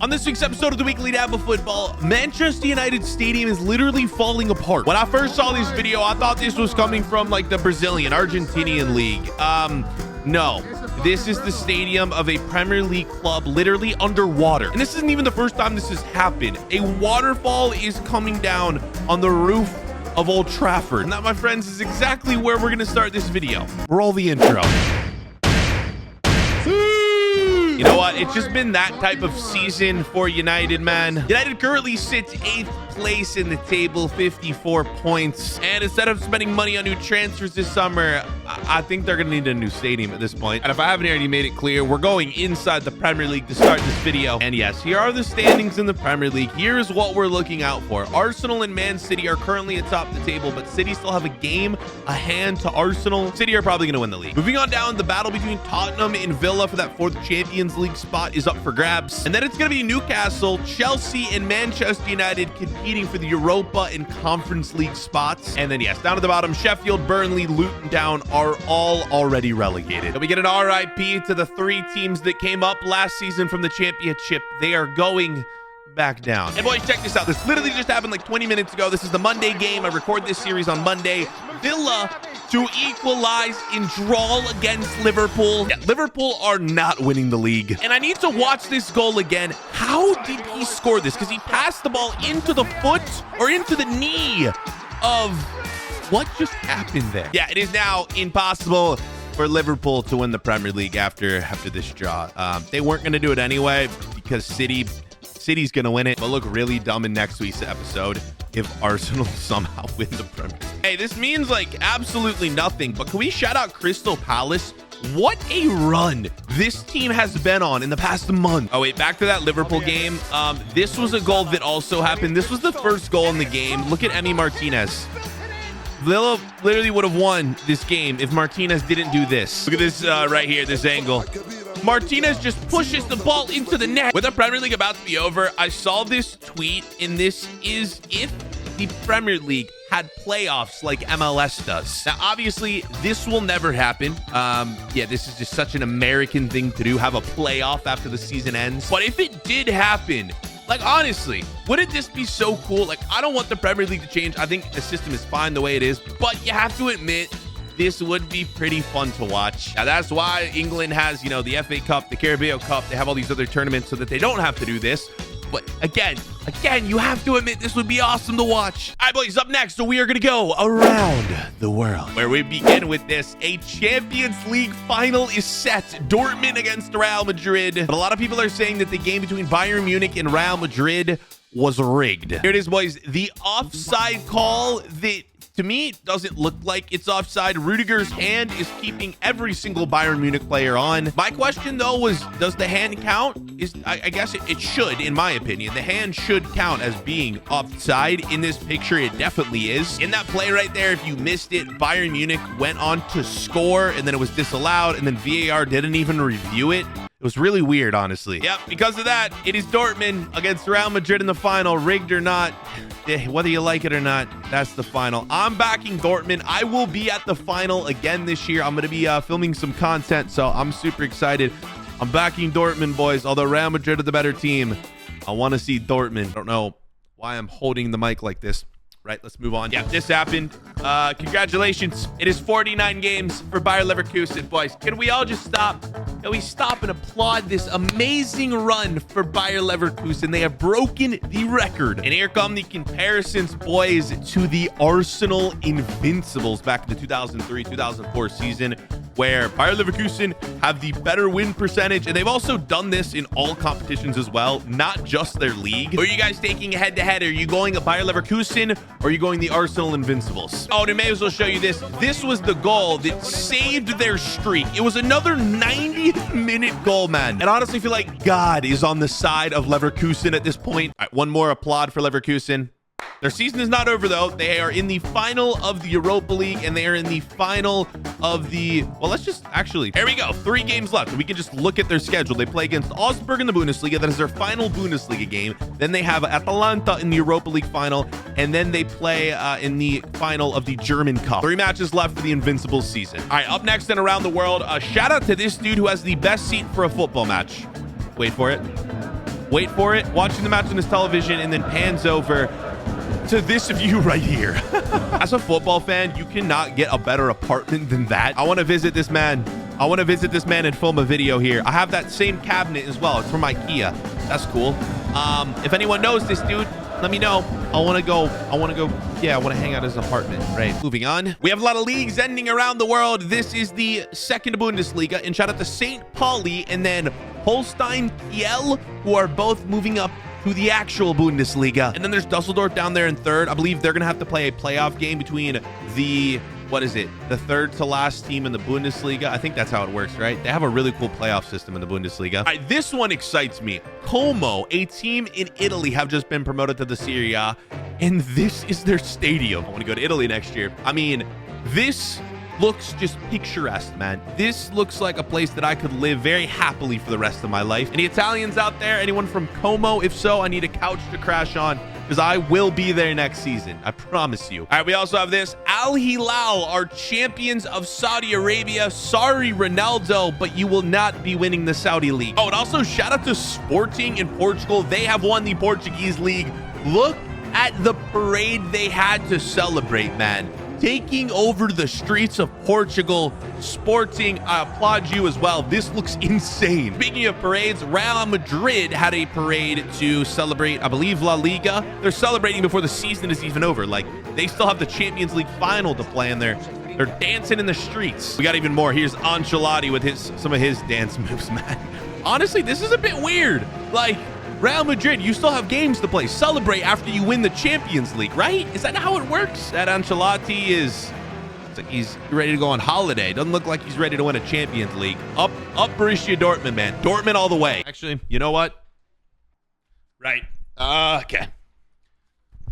On this week's episode of the Weekly Dab of Football, Manchester United Stadium is literally falling apart. When I first saw this video, I thought this was coming from like the Brazilian, Argentinian league. No. This is the stadium of a Premier League club literally underwater. And this isn't even the first time this has happened. A waterfall is coming down on the roof of Old Trafford. And that, my friends, is exactly where we're going to start this video. Roll the intro. You know what? It's just been that type of season for United, man. United currently sits 8th place in the table, 54 points. And instead of spending money on new transfers this summer, I think they're going to need a new stadium at this point. And if I haven't already made it clear, we're going inside the Premier League to start this video. And yes, here are the standings in the Premier League. Here's what we're looking out for. Arsenal and Man City are currently atop the table, but City still have a game a hand to Arsenal. City are probably going to win the league. Moving on down, the battle between Tottenham and Villa for that 4th Champions League spot is up for grabs. And then it's going to be Newcastle, Chelsea, and Manchester United competing for the Europa and Conference League spots. And then, yes, down at the bottom, Sheffield, Burnley, Luton Town are all already relegated. And we get an RIP to the 3 teams that came up last season from the championship. They are going back down. And boys, check this out. This literally just happened like 20 minutes ago. This is the Monday game. I record this series on Monday. Villa to equalize in draw against Liverpool. Yeah, Liverpool are not winning the league. And I need to watch this goal again. How did he score this? Because he passed the ball into the foot or into the knee of what just happened there. Yeah, it is now impossible for Liverpool to win the Premier League after this draw. They weren't going to do it anyway because City's going to win it. But look really dumb in next week's episode if Arsenal somehow win the Premier League. Hey, this means like absolutely nothing, but can we shout out Crystal Palace? What a run this team has been on in the past month. Oh, wait, back to that Liverpool game. This was a goal that also happened. This was the first goal in the game. Look at Emi Martinez. Villa literally would have won this game if Martinez didn't do this. Look at this right here, this angle. Martinez just pushes the ball into the net. With the Premier League about to be over, I saw this tweet, and this is if the Premier League had playoffs like MLS does. Now, obviously, this will never happen. Yeah, this is just such an American thing to do, have a playoff after the season ends. But if it did happen, like, honestly, wouldn't this be so cool? Like, I don't want the Premier League to change. I think the system is fine the way it is, but you have to admit, this would be pretty fun to watch. Now, that's why England has, you know, the FA Cup, the CAMEO Cup. They have all these other tournaments so that they don't have to do this. But again, you have to admit this would be awesome to watch. All right, boys, up next, so we are going to go around the world, where we begin with this. A Champions League final is set. Dortmund against Real Madrid. But a lot of people are saying that the game between Bayern Munich and Real Madrid was rigged. Here it is, boys. The offside call that, to me, doesn't look like it's offside. Rudiger's hand is keeping every single Bayern Munich player on. My question, though, was, does the hand count? I guess it should, in my opinion. The hand should count as being offside. In this picture, it definitely is. In that play right there, if you missed it, Bayern Munich went on to score, and then it was disallowed, and then VAR didn't even review it. It was really weird, honestly. Yep, because of that, it is Dortmund against Real Madrid in the final, rigged or not. Whether you like it or not, that's the final. I'm backing Dortmund. I will be at the final again this year. I'm going to be filming some content, so I'm super excited. I'm backing Dortmund, boys. Although Real Madrid are the better team, I want to see Dortmund. I don't know why I'm holding the mic like this. Right, let's move on. Yeah, this happened. Congratulations. It is 49 games for Bayer Leverkusen, boys. Can we all just stop? Can we stop and applaud this amazing run for Bayer Leverkusen? They have broken the record. And here come the comparisons, boys, to the Arsenal Invincibles back in the 2003-2004 season, where Bayer Leverkusen have the better win percentage. And they've also done this in all competitions as well, not just their league. Who are you guys taking head-to-head? Are you going a Bayer Leverkusen, or are you going the Arsenal Invincibles? Oh, and I may as well show you this. This was the goal that saved their streak. It was another 90-minute goal, man. And honestly, I feel like God is on the side of Leverkusen at this point. All right, one more applaud for Leverkusen. Their season is not over, though. They are in the final of the Europa League, and they are in the final of the... Well, let's just actually... Here we go. 3 games left. We can just look at their schedule. They play against Augsburg in the Bundesliga. That is their final Bundesliga game. Then they have Atalanta in the Europa League final, and then they play in the final of the German Cup. 3 matches left for the Invincibles season. All right, up next and around the world, shout out to this dude who has the best seat for a football match. Wait for it. wait for it, watching the match on his television, and then pans over to this view right here. As a football fan, you cannot get a better apartment than that. I want to visit this man. I want to visit this man and film a video here. I have that same cabinet as well. It's from IKEA. That's cool. If anyone knows this dude, let me know. I want to go. Yeah, I want to hang out at his apartment. Right. Moving on. We have a lot of leagues ending around the world. This is the second Bundesliga. And shout out to St. Pauli and then Holstein Kiel, who are both moving up to the actual Bundesliga. And then there's Dusseldorf down there in third. I believe they're going to have to play a playoff game between the, what is it? The third to last team in the Bundesliga. I think that's how it works, right? They have a really cool playoff system in the Bundesliga. All right, this one excites me. Como, a team in Italy, have just been promoted to the Serie A, and this is their stadium. I want to go to Italy next year. I mean, this looks just picturesque, man. This looks like a place that I could live very happily for the rest of my life. Any Italians out there? Anyone from Como? If so, I need a couch to crash on because I will be there next season. I promise you. All right, we also have this. Al Hilal are champions of Saudi Arabia. Sorry, Ronaldo, but you will not be winning the Saudi league. Oh, and also shout out to Sporting in Portugal. They have won the Portuguese league. Look at the parade they had to celebrate, man. Taking over the streets of Portugal. Sporting, I applaud you as well. This looks insane. Speaking of parades, Real Madrid had a parade to celebrate, I believe, La Liga. They're celebrating before the season is even over. Like, they still have the Champions League final to play in there. They're dancing in the streets. We got even more. Here's Ancelotti with some of his dance moves, man. Honestly, this is a bit weird. Like, Real Madrid, you still have games to play. Celebrate after you win the Champions League, right? Is that how it works? That Ancelotti is, it's like he's ready to go on holiday. Doesn't look like he's ready to win a Champions League. Up Borussia Dortmund, man. Dortmund all the way. Actually, you know what? Right. Okay.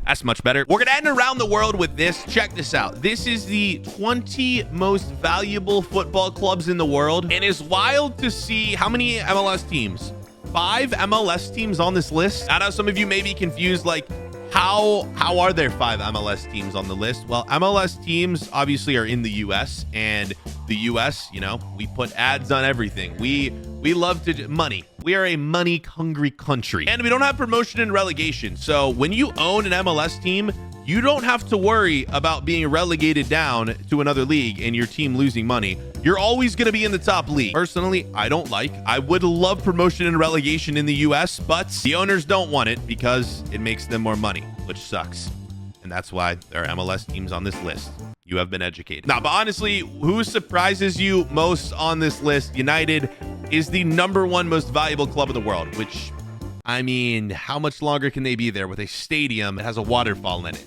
That's much better. We're going to end around the world with this. Check this out. This is the 20 most valuable football clubs in the world. And it's wild to see how many MLS teams. 5 MLS teams on this list. I know some of you may be confused, like, how are there 5 MLS teams on the list? Well, MLS teams obviously are in the US, and the US, you know, we put ads on everything. We love to money. We are a money hungry country, and we don't have promotion and relegation. So when you own an MLS team, you don't have to worry about being relegated down to another league and your team losing money. You're always going to be in the top league. Personally, I would love promotion and relegation in the US, but the owners don't want it because it makes them more money, which sucks. And that's why there are MLS teams on this list. You have been educated. Now, but honestly, who surprises you most on this list? United is the #1 most valuable club in the world, which, I mean, how much longer can they be there with a stadium that has a waterfall in it?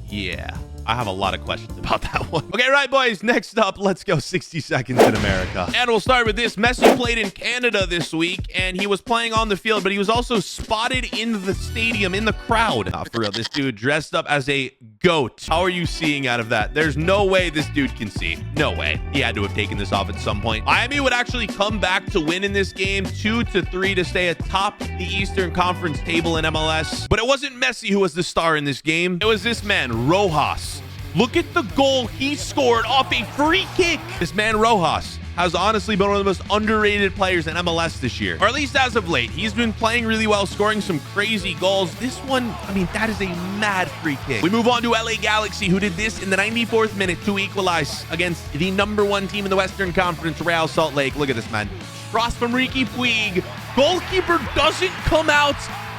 Yeah, I have a lot of questions about that one. Okay, right, boys. Next up, let's go 60 seconds in America. And we'll start with this. Messi played in Canada this week, and he was playing on the field, but he was also spotted in the stadium, in the crowd. For real, this dude dressed up as a goat. How are you seeing out of that? There's no way this dude can see. No way. He had to have taken this off at some point. Miami would actually come back to win in this game, 2-3 to stay atop the Eastern Conference table in MLS. But it wasn't Messi who was the star in this game. It was this man, Rojas. Look at the goal he scored off a free kick. This man, Rojas, has honestly been one of the most underrated players in MLS this year, or at least as of late. He's been playing really well, scoring some crazy goals. This one, I mean, that is a mad free kick. We move on to LA Galaxy, who did this in the 94th minute to equalize against the #1 team in the Western Conference, Real Salt Lake. Look at this, man. Cross from Ricky Puig. Goalkeeper doesn't come out.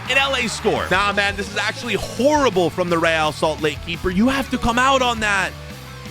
An LA score. Nah, man, this is actually horrible from the Real Salt Lake keeper. You have to come out on that.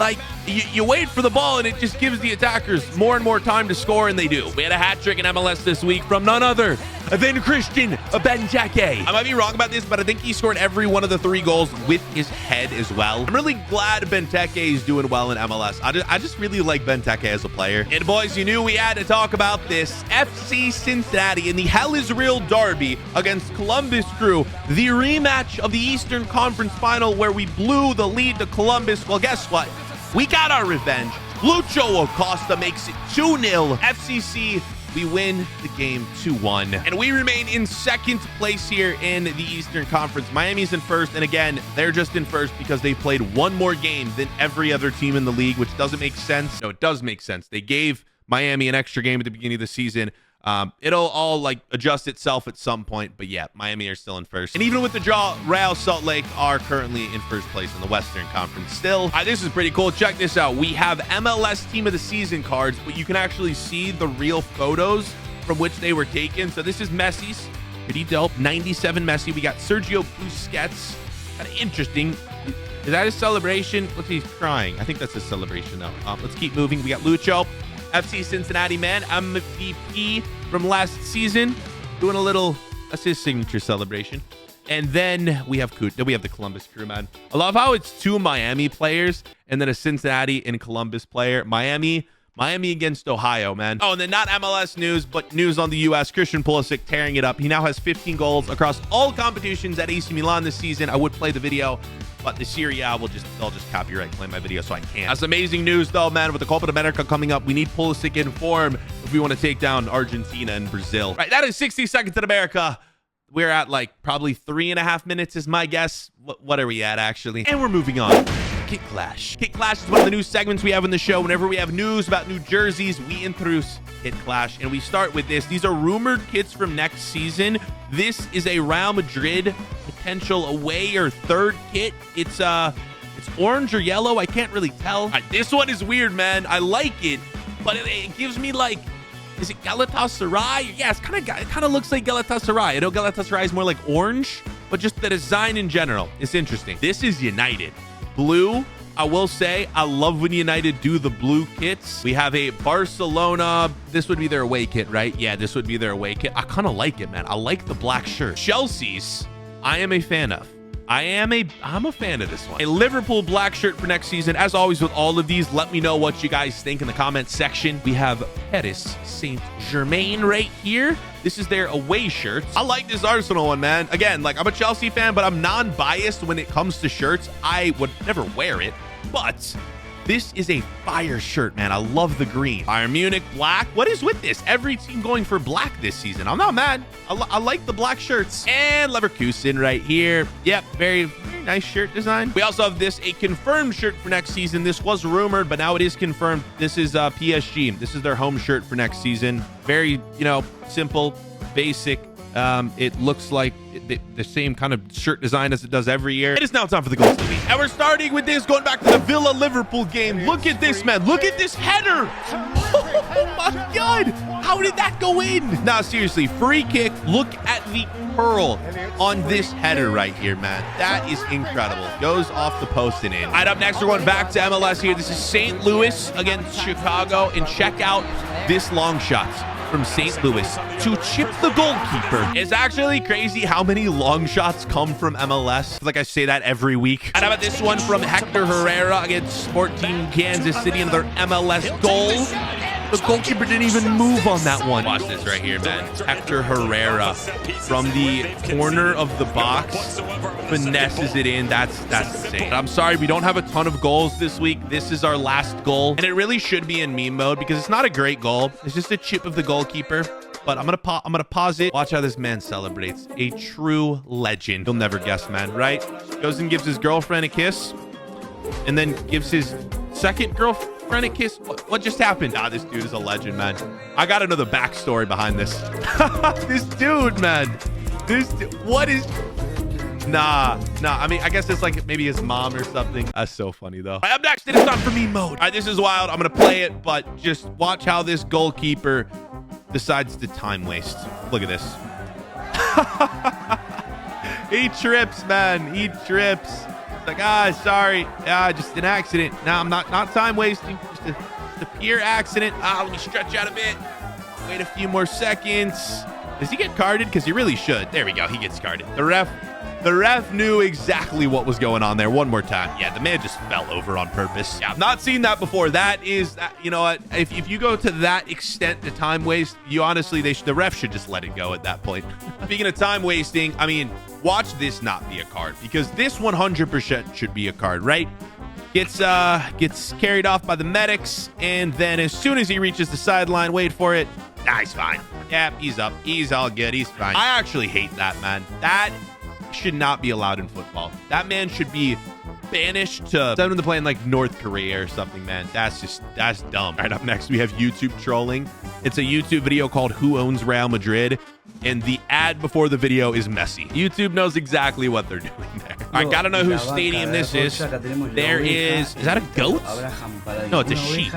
Like, you wait for the ball, and it just gives the attackers more and more time to score, and they do. We had a hat trick in MLS this week from none other than Christian Benteke. I might be wrong about this, but I think he scored every one of the 3 goals with his head as well. I'm really glad Benteke is doing well in MLS. I just really like Benteke as a player. And boys, you knew we had to talk about this. FC Cincinnati in the Hell is Real derby against Columbus Crew, the rematch of the Eastern Conference final where we blew the lead to Columbus. Well, guess what? We got our revenge. Lucho Acosta makes it 2-0. FCC, we win the game 2-1. And we remain in second place here in the Eastern Conference. Miami's in first, and again, they're just in first because they played one more game than every other team in the league, which doesn't make sense. No, it does make sense. They gave Miami an extra game at the beginning of the season. It'll all like adjust itself at some point, but yeah, Miami are still in first. And even with the draw, Real Salt Lake are currently in first place in the Western Conference still. This is pretty cool. Check this out. We have MLS Team of the Season cards, but you can actually see the real photos from which they were taken. So this is Messi's. Pretty dope. 97 Messi. We got Sergio Busquets. Kind of interesting. Is that his celebration? Look, he's crying. I think that's his celebration, though. Let's keep moving. We got Lucho. FC Cincinnati man, MVP from last season, doing a little, that's his signature celebration. And then we have the Columbus crew, man. I love how it's 2 Miami players and then a Cincinnati and Columbus player. Miami against Ohio, man. Oh, and then not MLS news, but news on the U.S. Christian Pulisic tearing it up. He now has 15 goals across all competitions at AC Milan this season. I would play the video, but the Serie A they'll just copyright claim my video, so I can't. That's amazing news, though, man. With the Copa America coming up, we need Pulisic in form if we want to take down Argentina and Brazil. Right, that is 60 seconds in America. We're at like probably 3.5 minutes is my guess. What are we at, actually? And we're moving on. Kit Clash. Kit Clash is one of the new segments we have in the show. Whenever we have news about new jerseys, we introduce Kit Clash, and we start with this. These are rumored kits from next season. This is a Real Madrid potential away or third kit. It's orange or yellow. I can't really tell. This one is weird, man. I like it, but it gives me like, is it Galatasaray? Yeah, it kind of looks like Galatasaray. I know Galatasaray is more like orange, but just the design in general is interesting. This is United. Blue. I will say, I love when United do the blue kits. We have a Barcelona. This would be their away kit, right? Yeah, this would be their away kit. I kind of like it, man. I like the black shirt. Chelsea's, I am a fan of. I'm a fan of this one. A Liverpool black shirt for next season. As always with all of these, let me know what you guys think in the comments section. We have Paris Saint-Germain right here. This is their away shirts. I like this Arsenal one, man. Again, like, I'm a Chelsea fan, but I'm non-biased when it comes to shirts. I would never wear it, but this is a fire shirt, man. I love the green. Bayern Munich black. What is with this? Every team going for black this season. I'm not mad. I like the black shirts. And Leverkusen right here. Yep, very nice shirt design. We also have this, a confirmed shirt for next season. This was rumored, but now it is confirmed. This is PSG. This is their home shirt for next season. Very, simple, basic. It looks like the same kind of shirt design as it does every year. It is now time for the goals to be. And we're starting with this, going back to the Villa-Liverpool game. Look at this, man. Look at this header. Oh, my God. How did that go in? Now, seriously, free kick. Look at the curl on this header right here, man. That is incredible. Goes off the post and in. All right, up next, we're going back to MLS here. This is St. Louis against Chicago. And check out this long shot from St. Louis to chip the goalkeeper. It's actually crazy how many long shots come from MLS. Like I say that every week. And how about this one from Hector Herrera against Sporting Kansas City in their MLS goal? The goalkeeper didn't even move on that one. Watch this right here, man. Hector Herrera from the corner of the box finesses it in. That's insane. I'm sorry, we don't have a ton of goals this week. This is our last goal, and it really should be in meme mode because it's not a great goal. It's just a chip of the goalkeeper. But I'm gonna pause it. Watch how this man celebrates. A true legend. You'll never guess, man. Right? Goes and gives his girlfriend a kiss, and then gives his second girlfriend a kiss. What just happened? This dude is a legend, man. I gotta know the backstory behind this. This dude, man. What is? Nah. I mean, I guess it's like maybe his mom or something. That's so funny, though. Up next, it is time for meme mode. All right, this is wild. I'm gonna play it, but just watch how this goalkeeper decides to time waste. Look at this. He trips, man. He trips. It's like, sorry. Just an accident. No, I'm not time wasting. Just a pure accident. Let me stretch out a bit. Wait a few more seconds. Does he get carded? Because he really should. There we go. He gets carded. The ref knew exactly what was going on there. One more time. Yeah, the man just fell over on purpose. Yeah, I've not seen that before. That is, you know what? If you go to that extent to time waste, you honestly, the ref should just let it go at that point. Speaking of time wasting, I mean, watch this not be a card, because this 100% should be a card, right? Gets carried off by the medics, and then as soon as he reaches the sideline, wait for it. He's fine. Yeah, he's up. He's all good. He's fine. I actually hate that, man. That should not be allowed in football. That man should be banished to send him to play in like North Korea or something, man. That's dumb. All right, up next, we have YouTube trolling. It's a YouTube video called Who Owns Real Madrid? And the ad before the video is Messi. YouTube knows exactly what they're doing there. I gotta know whose stadium this is. There is that a goat? No, it's a sheep.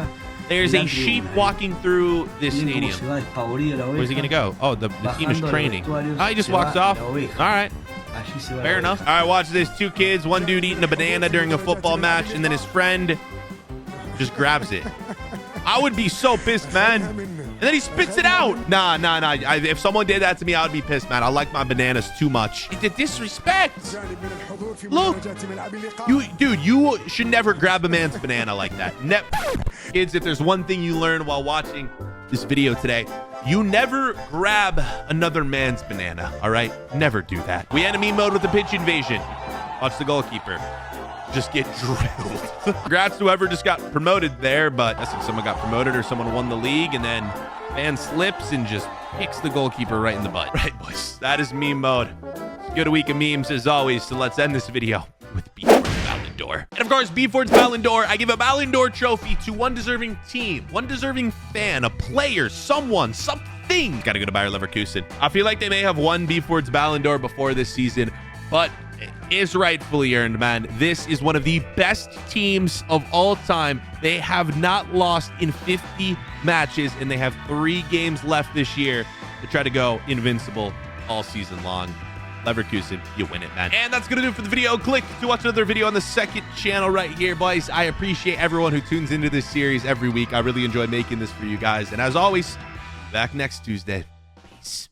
There's a sheep walking through this stadium. Where's he gonna go? Oh, the team is training. Oh, he just walks off. All right. Fair enough. All right, watch this. 2 kids, one dude eating a banana during a football match, and then his friend just grabs it. I would be so pissed, man. And then he spits it out. Nah. If someone did that to me, I would be pissed, man. I like my bananas too much. It's a disrespect. Look. You should never grab a man's banana like that. Kids, if there's one thing you learn while watching this video today, you never grab another man's banana, all right? Never do that. We enemy mode with the pitch invasion. Watch the goalkeeper just get drilled. Congrats to whoever just got promoted there, but I think someone got promoted or someone won the league, and then fan slips and just kicks the goalkeeper right in the butt. Right, boys, that is meme mode. It's a good week of memes as always, so let's end this video with bford's Ballon d'Or. And of course, bford's Ballon d'Or, I give a Ballon d'Or trophy to one deserving team, one deserving fan, a player, someone, something. Gotta go to Bayern Leverkusen. I feel like they may have won bford's Ballon d'Or before this season, but it is rightfully earned, man. This is one of the best teams of all time. They have not lost in 50 matches, and they have 3 games left this year to try to go invincible all season long. Leverkusen, you win it, man. And that's gonna do it for the video. Click to watch another video on the second channel right here, boys. I appreciate everyone who tunes into this series every week. I really enjoy making this for you guys. And as always, back next Tuesday. Peace.